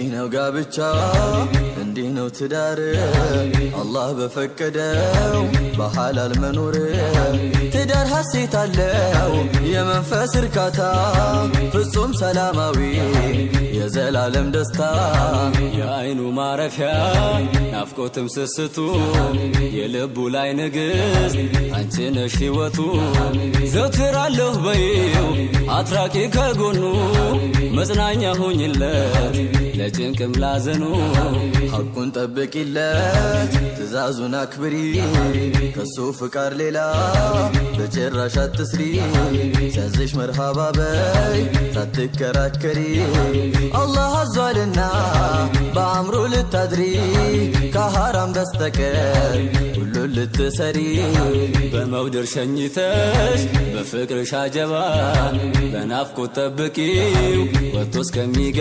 እንዲህ ነው ጋብቻ እንዲህ ነው ትዳር አላህ በፈቀደው በሐላል መኖር ትዳር ሐሴት አለው የመንፈስ እርካታ ፍጹም ሰላማዊ የዘላለም ደስታ የአይኑ ማረፊያ ናፍቆትም ስስቱ የልቡ ላይ ንግሥት አንቺ ነሽ ሕይወቱ ዘወትራለሁ በይው አትራቂ ከጎኑ መጽናኛ ሁኝለት ለጭንቅም ላዘኑ ሐቁን ጠብቂለት ትእዛዙን አክብሪ ከሱ ፍቃድ ሌላ በጭራሽ አትስሪ ሲያዝሽ መርሃባ በይ ሳትከራከሪ አላህ አዟልና በአምሮ ልታድሪ ከሐራም በስተቀር ሁሉን ልትሰሪ በመውደር ሸኝተሽ በፍቅርሽ አጀባ በናፍቆት ጠብቂው ወጥቶ እስከሚገ